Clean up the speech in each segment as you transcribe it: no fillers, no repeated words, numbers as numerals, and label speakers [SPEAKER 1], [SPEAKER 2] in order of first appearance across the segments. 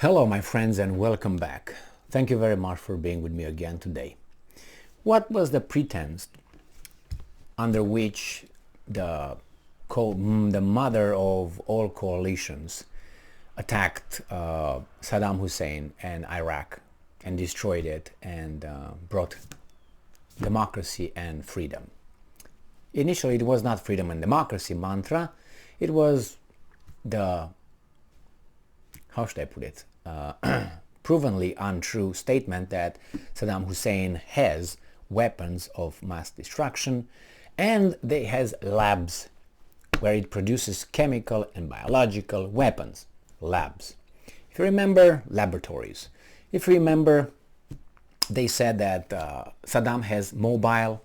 [SPEAKER 1] Hello my friends and welcome back. Thank you very much for being with me again today. What was the pretense under which the mother of all coalitions attacked Saddam Hussein and Iraq and destroyed it and brought democracy and freedom? Initially it was not freedom and democracy mantra, it was the, how should I put it, provenly untrue statement that Saddam Hussein has weapons of mass destruction and they has labs where it produces chemical and biological weapons. Labs. If you remember, laboratories. If you remember, they said that Saddam has mobile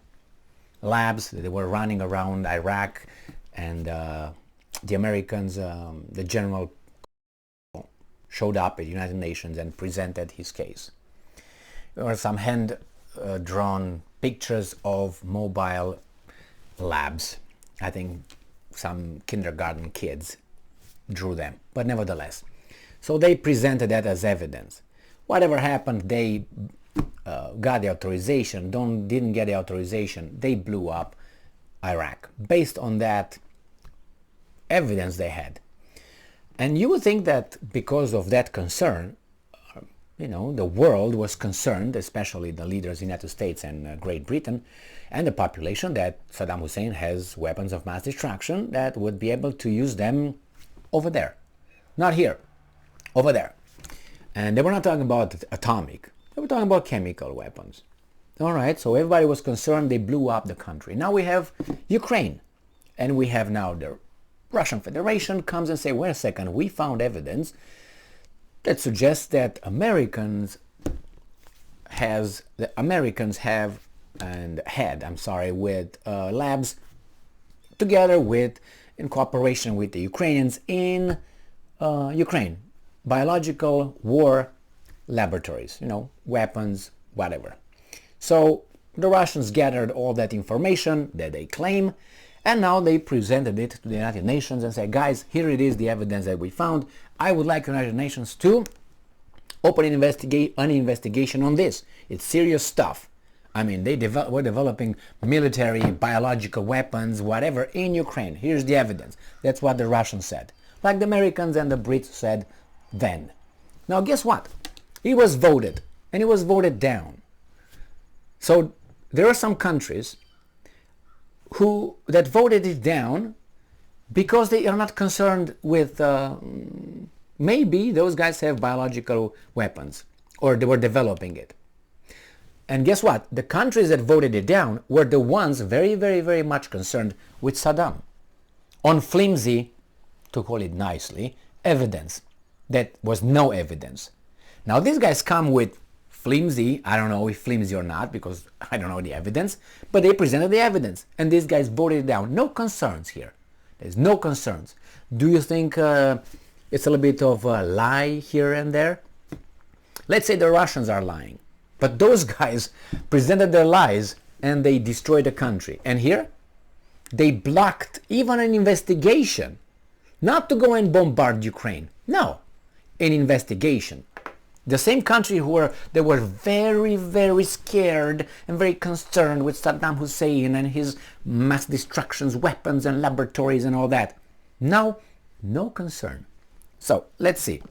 [SPEAKER 1] labs that were running around Iraq, and the Americans, the general showed up at the United Nations and presented his case. There were some hand-drawn pictures of mobile labs. I think some kindergarten kids drew them, but nevertheless. So they presented that as evidence. Whatever happened, they got the authorization, didn't get the authorization, they blew up Iraq based on that evidence they had. And you would think that because of that concern, the world was concerned, especially the leaders in the United States and Great Britain and the population, that Saddam Hussein has weapons of mass destruction that would be able to use them over there. Not here, over there. And they were not talking about atomic, they were talking about chemical weapons. Alright, so everybody was concerned, they blew up the country. Now we have Ukraine, and we have now the Russian Federation comes and say, wait a second, we found evidence that suggests that Americans have with labs together with, in cooperation with the Ukrainians in Ukraine, biological war laboratories, weapons, whatever. So the Russians gathered all that information that they claim, and now they presented it to the United Nations and said, guys, here it is, the evidence that we found. I would like the United Nations to open an investigation on this. It's serious stuff. I mean, were developing military, biological weapons, whatever, in Ukraine. Here's the evidence. That's what the Russians said. Like the Americans and the Brits said then. Now, guess what? It was voted, and it was voted down. So there are some countries that voted it down because they are not concerned with maybe those guys have biological weapons or they were developing it. And guess what? The countries that voted it down were the ones very, very, very much concerned with Saddam on flimsy, to call it nicely, evidence that was no evidence. Now these guys come with flimsy, I don't know if flimsy or not because I don't know the evidence, but they presented the evidence and these guys voted it down. No concerns here. There's no concerns. Do you think it's a little bit of a lie here and there? Let's say the Russians are lying, but those guys presented their lies and they destroyed the country. And here they blocked even an investigation, not to go and bombard Ukraine. No, an investigation. The same country they were very, very scared and very concerned with Saddam Hussein and his mass destructions, weapons and laboratories and all that. Now, no concern. So, let's see.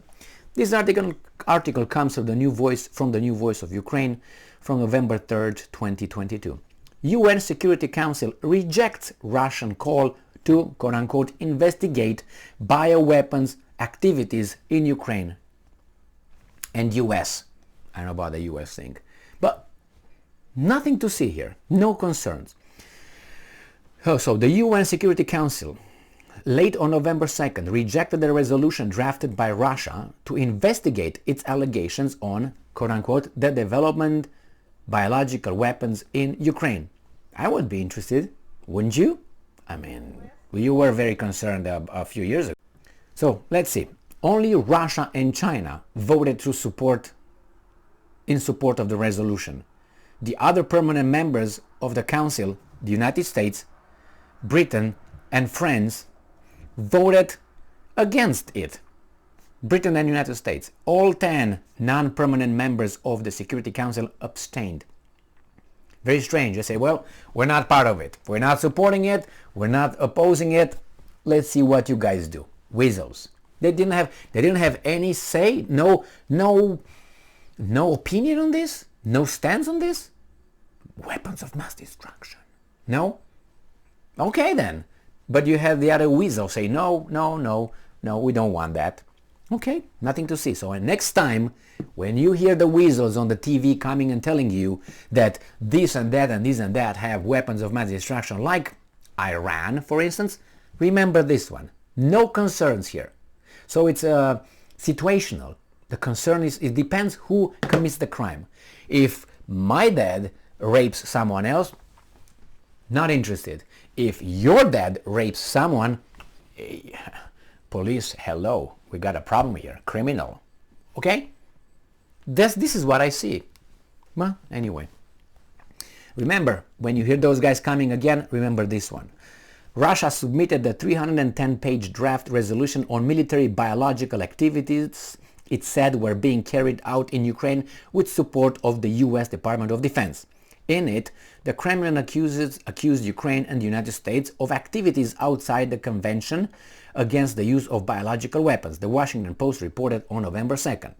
[SPEAKER 1] This article comes from the New Voice of Ukraine from November 3rd, 2022. UN Security Council rejects Russian call to, quote-unquote, investigate bioweapons activities in Ukraine. And US, I don't know about the US thing, but nothing to see here, no concerns. So the UN Security Council, late on November 2nd, rejected the resolution drafted by Russia to investigate its allegations on, quote-unquote, the development biological weapons in Ukraine. I would be interested, wouldn't you? I mean, you were very concerned a few years ago. So let's see. Only Russia and China voted in support of the resolution. The other permanent members of the Council, the United States, Britain, and France, voted against it. Britain and United States. All 10 non-permanent members of the Security Council abstained. Very strange. They say, well, we're not part of it. We're not supporting it. We're not opposing it. Let's see what you guys do. Weasels. They didn't have any say, no opinion on this, no stance on this. Weapons of mass destruction. No? Okay then. But you have the other weasel say, no, we don't want that. Okay, nothing to see. So next time, when you hear the weasels on the TV coming and telling you that this and that and this and that have weapons of mass destruction, like Iran, for instance, remember this one. No concerns here. So it's situational. The concern is, it depends who commits the crime. If my dad rapes someone else, not interested. If your dad rapes someone, police, hello, we got a problem here, criminal. Okay? This is what I see. Well, anyway. Remember, when you hear those guys coming again, remember this one. Russia submitted the 310-page draft resolution on military biological activities it said were being carried out in Ukraine with support of the US Department of Defense. In it, the Kremlin accused Ukraine and the United States of activities outside the Convention against the use of biological weapons, the Washington Post reported on November 2nd.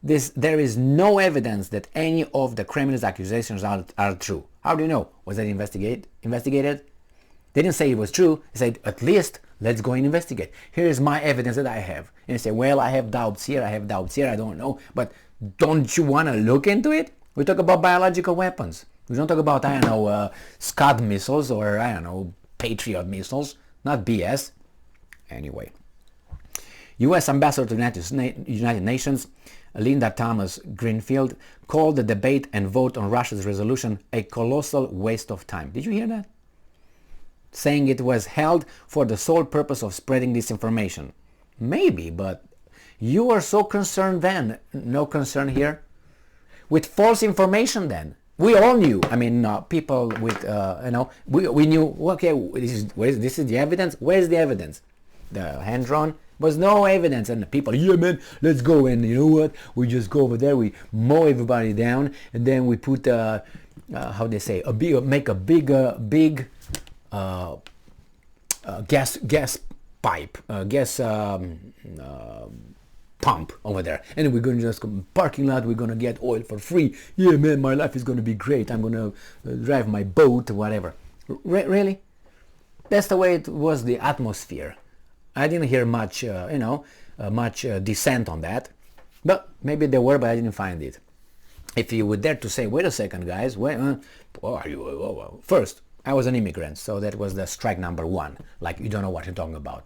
[SPEAKER 1] There is no evidence that any of the Kremlin's accusations are true. How do you know? Was that investigated? They didn't say it was true. They said, at least let's go and investigate. Here is my evidence that I have. And they say, well, I have doubts here, I don't know. But don't you want to look into it? We talk about biological weapons. We don't talk about, Scud missiles or, Patriot missiles. Not BS. Anyway. U.S. Ambassador to the United Nations, Linda Thomas Greenfield, called the debate and vote on Russia's resolution a colossal waste of time. Did you hear that? Saying it was held for the sole purpose of spreading disinformation. Maybe, but you are so concerned then. No concern here? With false information then. We all knew. I mean, people with, we knew, okay, this is the evidence. Where's the evidence? The hand-drawn? Was no evidence. And the people, yeah, man, let's go. And you know what? We just go over there, we mow everybody down, and then we put, how they say, make a big gas pipe, pump over there, and we're going to just go parking lot. We're going to get oil for free. Yeah, man, my life is going to be great. I'm going to drive my boat, whatever. Really? That's the way it was, the atmosphere. I didn't hear much, much dissent on that. But maybe there were, but I didn't find it. If you would dare to say, wait a second, guys, first, I was an immigrant, so that was the strike number one. Like, you don't know what you're talking about.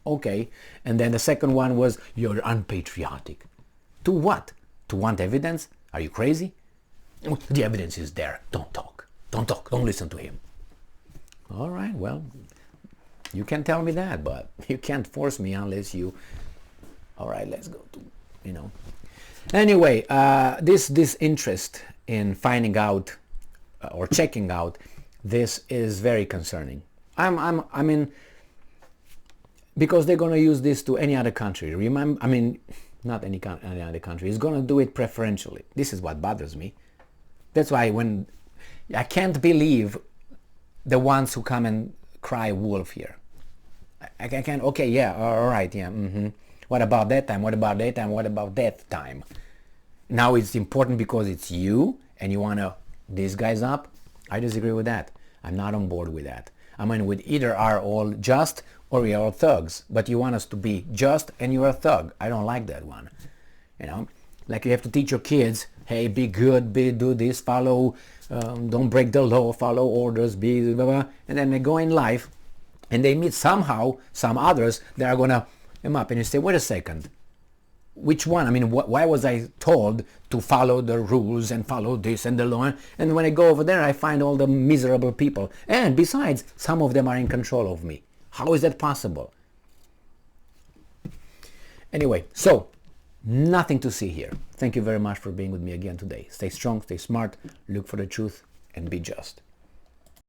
[SPEAKER 1] Okay. And then the second one was, you're unpatriotic. To what? To want evidence? Are you crazy? The evidence is there. Don't talk. Don't talk. Don't listen to him. All right, well, you can tell me that, but you can't force me unless you... All right, let's go to, Anyway, this interest in finding out or checking out, this is very concerning. I mean, because they're going to use this to any other country. Remember, I mean, not any other country. It's going to do it preferentially. This is what bothers me. That's why when I can't believe the ones who come and cry wolf here. I can't. Okay, yeah, all right, yeah. What about that time? What about that time? What about that time? Now it's important because it's you and you want to these guys up. I disagree with that. I'm not on board with that. I mean, we either are all just or we are all thugs. But you want us to be just and you're a thug. I don't like that one. Like you have to teach your kids, hey, be good, do this, follow, don't break the law, follow orders, be blah, blah. And then they go in life and they meet somehow some others that are going to them up. And you say, wait a second. Which one? I mean, why was I told to follow the rules and follow this and the law? And when I go over there, I find all the miserable people. And besides, some of them are in control of me. How is that possible? Anyway, so nothing to see here. Thank you very much for being with me again today. Stay strong, stay smart, look for the truth, and be just.